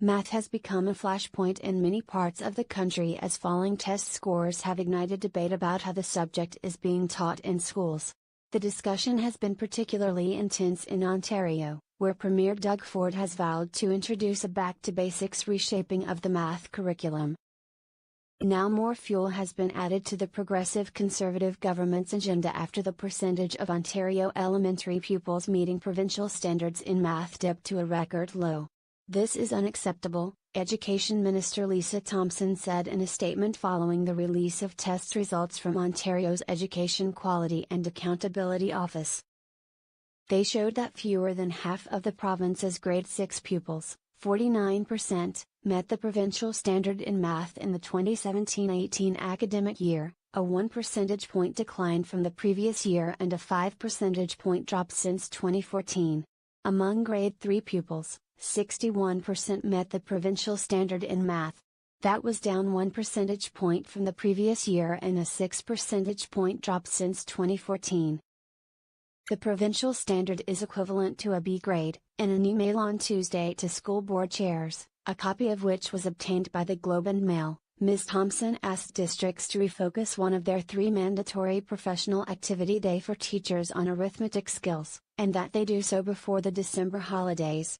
Math has become a flashpoint in many parts of the country as falling test scores have ignited debate about how the subject is being taught in schools. The discussion has been particularly intense in Ontario, where Premier Doug Ford has vowed to introduce a back-to-basics reshaping of the math curriculum. Now more fuel has been added to the Progressive Conservative government's agenda after the percentage of Ontario elementary pupils meeting provincial standards in math dipped to a record low. "This is unacceptable," Education Minister Lisa Thompson said in a statement following the release of test results from Ontario's Education Quality and Accountability Office. They showed that fewer than half of the province's grade 6 pupils, 49%, met the provincial standard in math in the 2017-18 academic year, a 1 percentage point decline from the previous year and a 5 percentage point drop since 2014. Among grade 3 pupils, 61% met the provincial standard in math. That was down 1 percentage point from the previous year and a 6 percentage point drop since 2014. The provincial standard is equivalent to a B grade. In an email on Tuesday to school board chairs, a copy of which was obtained by the Globe and Mail, Ms. Thompson asked districts to refocus one of their 3 mandatory professional activity day for teachers on arithmetic skills, and that they do so before the December holidays.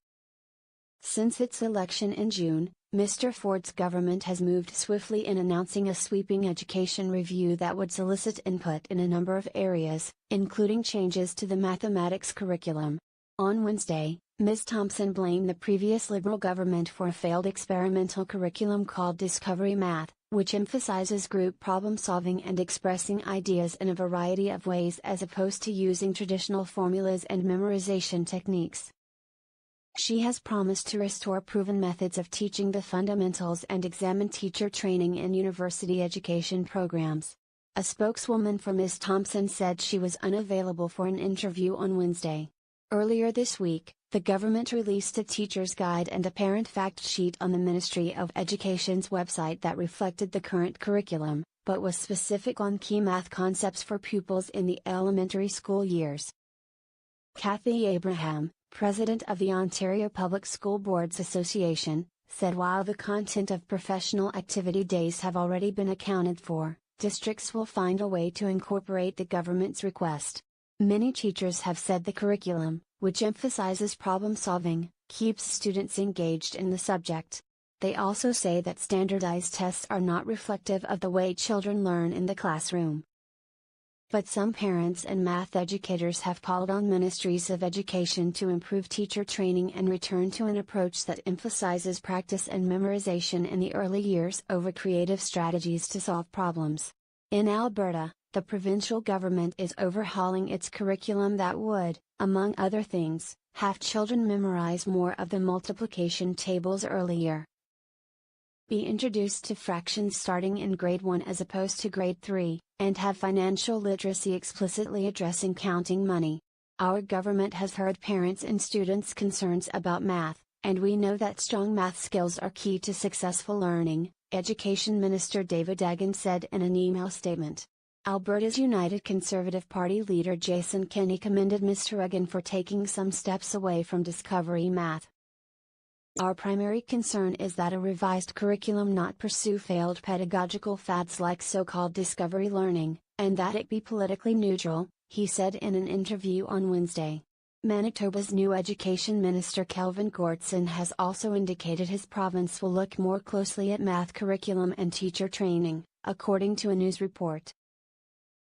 Since its election in June, Mr. Ford's government has moved swiftly in announcing a sweeping education review that would solicit input in a number of areas, including changes to the mathematics curriculum. On Wednesday, Ms. Thompson blamed the previous Liberal government for a failed experimental curriculum called Discovery Math, which emphasizes group problem solving and expressing ideas in a variety of ways as opposed to using traditional formulas and memorization techniques. She has promised to restore proven methods of teaching the fundamentals and examine teacher training in university education programs. A spokeswoman for Ms. Thompson said she was unavailable for an interview on Wednesday. Earlier this week, the government released a teacher's guide and a parent fact sheet on the Ministry of Education's website that reflected the current curriculum, but was specific on key math concepts for pupils in the elementary school years. Kathy Abraham, President of the Ontario Public School Boards Association, said while the content of professional activity days have already been accounted for, districts will find a way to incorporate the government's request. Many teachers have said the curriculum, which emphasizes problem solving, keeps students engaged in the subject. They also say that standardized tests are not reflective of the way children learn in the classroom. But some parents and math educators have called on ministries of education to improve teacher training and return to an approach that emphasizes practice and memorization in the early years over creative strategies to solve problems. In Alberta, the provincial government is overhauling its curriculum that would, among other things, have children memorize more of the multiplication tables earlier, be introduced to fractions starting in grade 1 as opposed to grade 3, and have financial literacy explicitly addressing counting money. Our government has heard parents' and students' concerns about math, and we know that strong math skills are key to successful learning, Education Minister David Eggen said in an email statement. Alberta's United Conservative Party leader Jason Kenney commended Mr. Eggen for taking some steps away from Discovery Math. Our primary concern is that a revised curriculum not pursue failed pedagogical fads like so-called discovery learning, and that it be politically neutral, he said in an interview on Wednesday. Manitoba's new Education Minister Kelvin Gortson has also indicated his province will look more closely at math curriculum and teacher training, according to a news report.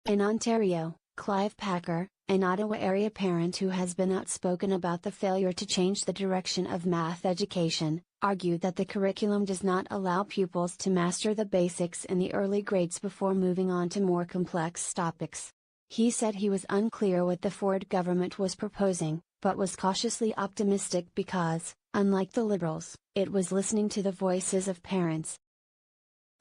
In Ontario, Clive Packer, an Ottawa area parent who has been outspoken about the failure to change the direction of math education, argued that the curriculum does not allow pupils to master the basics in the early grades before moving on to more complex topics. He said he was unclear what the Ford government was proposing, but was cautiously optimistic because, unlike the Liberals, it was listening to the voices of parents.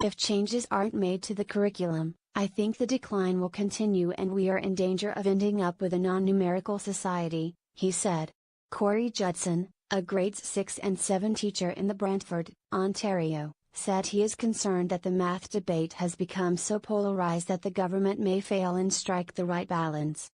If changes aren't made to the curriculum, I think the decline will continue and we are in danger of ending up with a non-numerical society, he said. Corey Judson, a grades 6 and 7 teacher in the Brantford, Ontario, said he is concerned that the math debate has become so polarized that the government may fail and strike the right balance.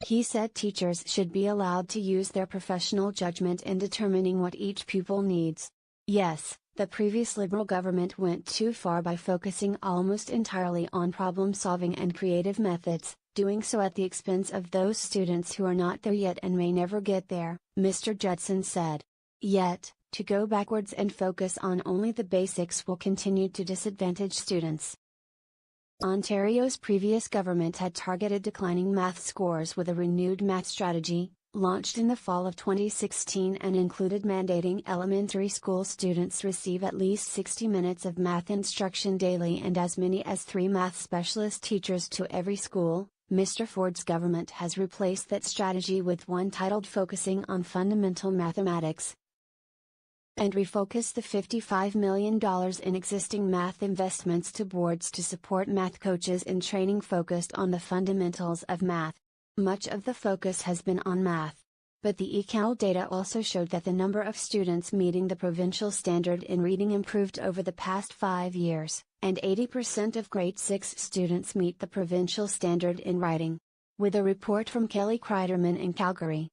He said teachers should be allowed to use their professional judgment in determining what each pupil needs. Yes, the previous Liberal government went too far by focusing almost entirely on problem solving and creative methods, doing so at the expense of those students who are not there yet and may never get there, Mr. Judson said. Yet, to go backwards and focus on only the basics will continue to disadvantage students. Ontario's previous government had targeted declining math scores with a renewed math strategy, launched in the fall of 2016 and included mandating elementary school students receive at least 60 minutes of math instruction daily and as many as 3 math specialist teachers to every school. Mr. Ford's government has replaced that strategy with one titled Focusing on Fundamental Mathematics, and refocused the $55 million in existing math investments to boards to support math coaches in training focused on the fundamentals of math. Much of the focus has been on math. But the eCal data also showed that the number of students meeting the provincial standard in reading improved over the past 5 years, and 80% of grade 6 students meet the provincial standard in writing. With a report from Kelly Kreiderman in Calgary,